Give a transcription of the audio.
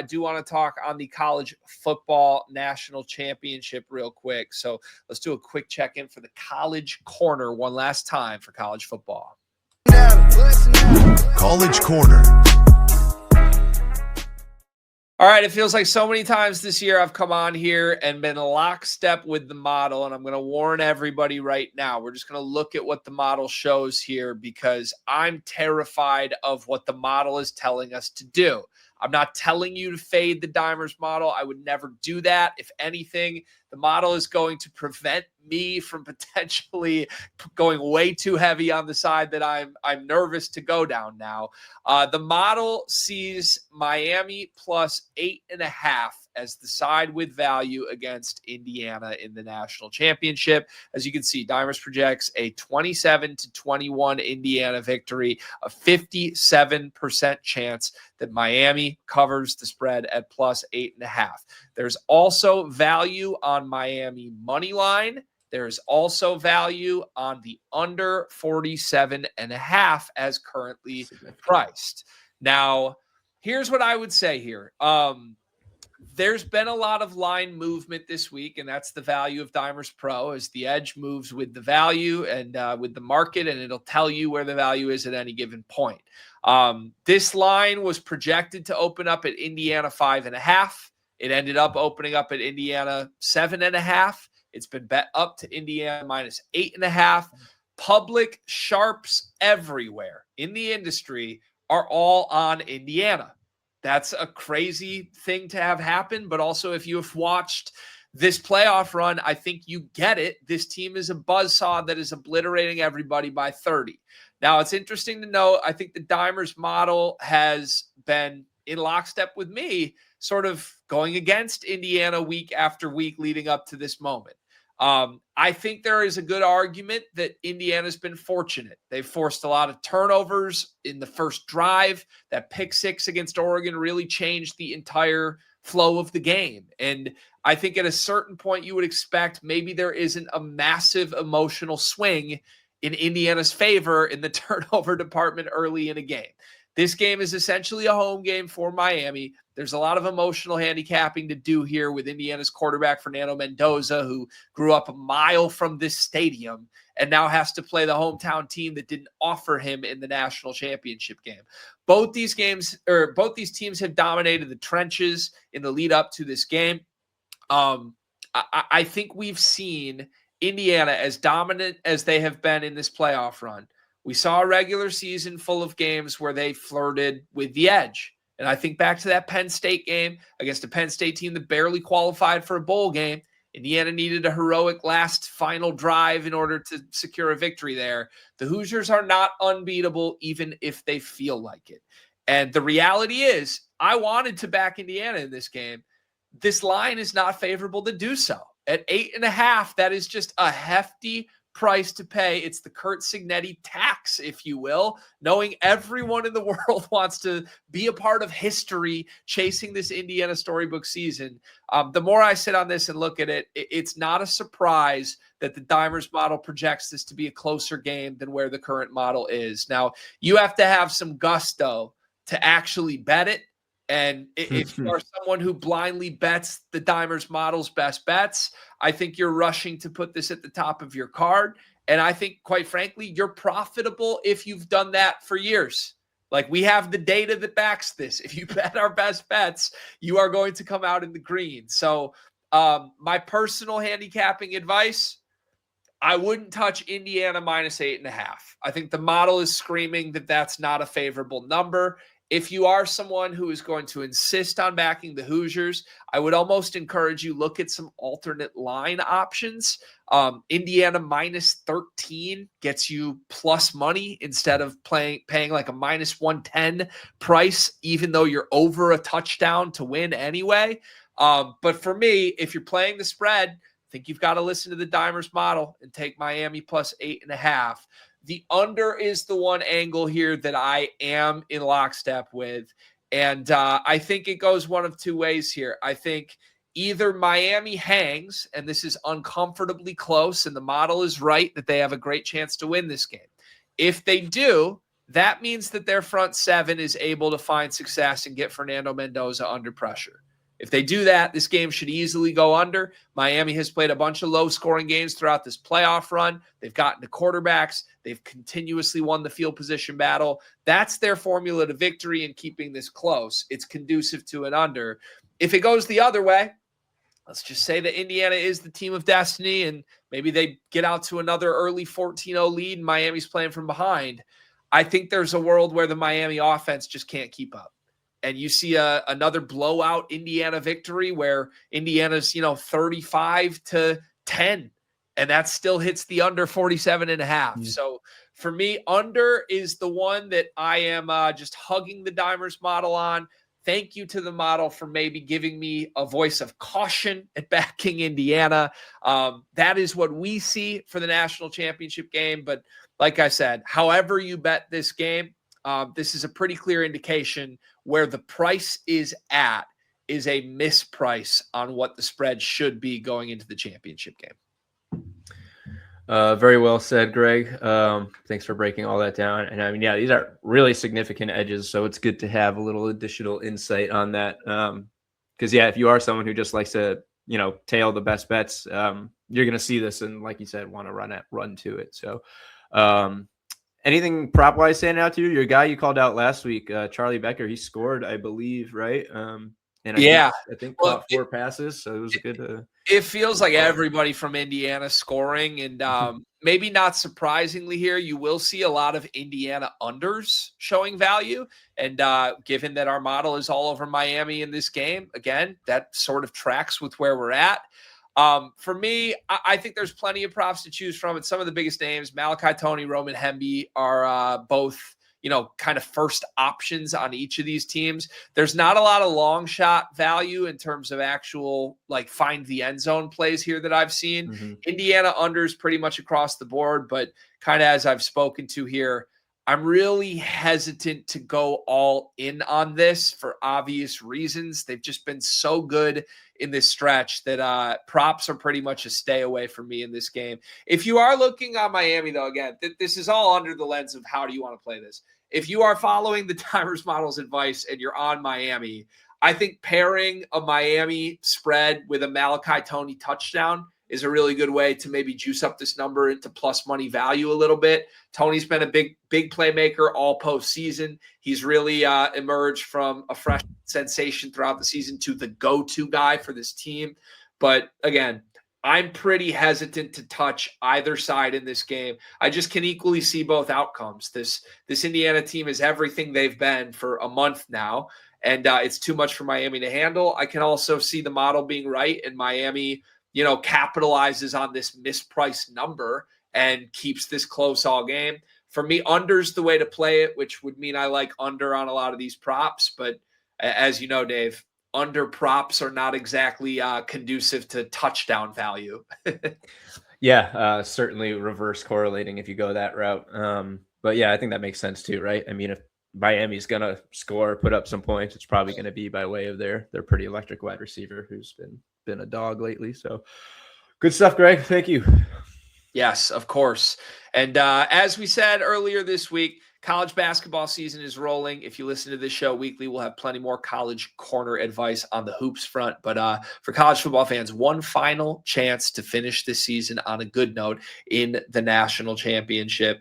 I do want to talk on the college football national championship real quick. So let's do a quick check-in for the college corner one last time for college football. College Corner. All right, it feels like so many times this year I've come on here and been lockstep with the model, and I'm going to warn everybody right now. We're just going to look at what the model shows here because I'm terrified of what the model is telling us to do. I'm not telling you to fade the Dimers model. I would never do that. If anything, the model is going to prevent me from potentially going way too heavy on the side that I'm nervous to go down now. The model sees Miami plus 8.5 as the side with value against Indiana in the national championship. As you can see, Dimers projects a 27-21 Indiana victory, a 57% chance that Miami covers the spread at plus 8.5. There's also value on Miami money line. There's also value on the under 47.5 as currently priced. Now, here's what I would say here. There's been a lot of line movement this week, and that's the value of Dimers Pro as the edge moves with the value and with the market, and it'll tell you where the value is at any given point. This line was projected to open up at Indiana 5.5. It ended up opening up at Indiana 7.5. It's been bet up to Indiana minus 8.5. Public sharps everywhere in the industry are all on Indiana. That's a crazy thing to have happen. But also, if you have watched this playoff run, I think you get it. This team is a buzzsaw that is obliterating everybody by 30. Now, it's interesting to note, I think the Dimers model has been in lockstep with me, sort of going against Indiana week after week leading up to this moment. I think there is a good argument that Indiana's been fortunate. They've forced a lot of turnovers in the first drive. That pick six against Oregon really changed the entire flow of the game. And I think at a certain point you would expect maybe there isn't a massive emotional swing in Indiana's favor in the turnover department early in a game. This game is essentially a home game for Miami. There's a lot of emotional handicapping to do here with Indiana's quarterback, Fernando Mendoza, who grew up a mile from this stadium and now has to play the hometown team that didn't offer him in the national championship game. Both these teams have dominated the trenches in the lead up to this game. I think we've seen Indiana as dominant as they have been in this playoff run. We saw a regular season full of games where they flirted with the edge. And I think back to that Penn State game against a Penn State team that barely qualified for a bowl game. Indiana needed a heroic last final drive in order to secure a victory there. The Hoosiers are not unbeatable, even if they feel like it. And the reality is, I wanted to back Indiana in this game. This line is not favorable to do so. At 8.5, that is just a hefty price to pay. It's the Curt Cignetti tax, if you will, knowing everyone in the world wants to be a part of history chasing this Indiana storybook season. The more I sit on this and look at it, it's not a surprise that the Dimers model projects this to be a closer game than where the current model is. Now, you have to have some gusto to actually bet it. And if you are someone who blindly bets the Dimers model's best bets, I think you're rushing to put this at the top of your card. And I think, quite frankly, you're profitable if you've done that for years. Like, we have the data that backs this. If you bet our best bets, you are going to come out in the green. So my personal handicapping advice, I wouldn't touch Indiana minus 8.5. I think the model is screaming that that's not a favorable number. If you are someone who is going to insist on backing the Hoosiers, I would almost encourage you look at some alternate line options. Indiana minus 13 gets you plus money instead of paying like a minus 110 price, even though you're over a touchdown to win anyway. But for me, if you're playing the spread, I think you've got to listen to the Dimers model and take Miami plus 8.5. The under is the one angle here that I am in lockstep with. And I think it goes one of two ways here. I think either Miami hangs, and this is uncomfortably close, and the model is right that they have a great chance to win this game. If they do, that means that their front seven is able to find success and get Fernando Mendoza under pressure. If they do that, this game should easily go under. Miami has played a bunch of low-scoring games throughout this playoff run. They've gotten to quarterbacks. They've continuously won the field position battle. That's their formula to victory in keeping this close. It's conducive to an under. If it goes the other way, let's just say that Indiana is the team of destiny and maybe they get out to another early 14-0 lead and Miami's playing from behind. I think there's a world where the Miami offense just can't keep up. And you see another blowout Indiana victory where Indiana's, 35-10, and that still hits the under 47.5. Mm-hmm. So for me, under is the one that I am just hugging the Dimers model on. Thank you to the model for maybe giving me a voice of caution at backing Indiana. That is what we see for the national championship game. But like I said, however you bet this game, this is a pretty clear indication where the price is at is a misprice on what the spread should be going into the championship game. Very well said, Greg. Thanks for breaking all that down. And I mean, yeah, these are really significant edges. So it's good to have a little additional insight on that. Because if you are someone who just likes to, tail the best bets, you're going to see this and, like you said, want to run to it. So, anything prop wise standing out to you? Your guy you called out last week, Charlie Becker, he scored, I believe, right? And I think caught 4 passes, so it was good. It feels like everybody from Indiana scoring, and maybe not surprisingly here, you will see a lot of Indiana unders showing value. And given that our model is all over Miami in this game, again, that sort of tracks with where we're at. For me, I think there's plenty of props to choose from. And some of the biggest names, Malachi Tony, Roman Hemby, are both, kind of first options on each of these teams. There's not a lot of long shot value in terms of actual, find the end zone plays here that I've seen. Mm-hmm. Indiana unders pretty much across the board, but kind of as I've spoken to here, I'm really hesitant to go all in on this for obvious reasons. They've just been so good in this stretch that props are pretty much a stay away from me in this game. If you are looking on Miami, though, again, this is all under the lens of how do you want to play this. If you are following the Dimers model's advice and you're on Miami, I think pairing a Miami spread with a Malachi Tony touchdown is a really good way to maybe juice up this number into plus money value a little bit. Tony's been a big playmaker all postseason. He's really emerged from a fresh sensation throughout the season to the go-to guy for this team. But again, I'm pretty hesitant to touch either side in this game. I just can equally see both outcomes. This Indiana team is everything they've been for a month now, and it's too much for Miami to handle. I can also see the model being right, and Miami capitalizes on this mispriced number and keeps this close all game. For me, under's the way to play it, which would mean I like under on a lot of these props. But as you know, Dave, under props are not exactly conducive to touchdown value. Certainly reverse correlating if you go that route. But yeah, I think that makes sense too, right? I mean, if Miami's going to score, put up some points, it's probably going to be by way of their pretty electric wide receiver who's been a dog lately. So good stuff, Greg. Thank you. Yes, of course. And as we said earlier this week, college basketball season is rolling. If you listen to this show weekly, we'll have plenty more college corner advice on the hoops front. But for college football fans, one final chance to finish this season on a good note in the national championship.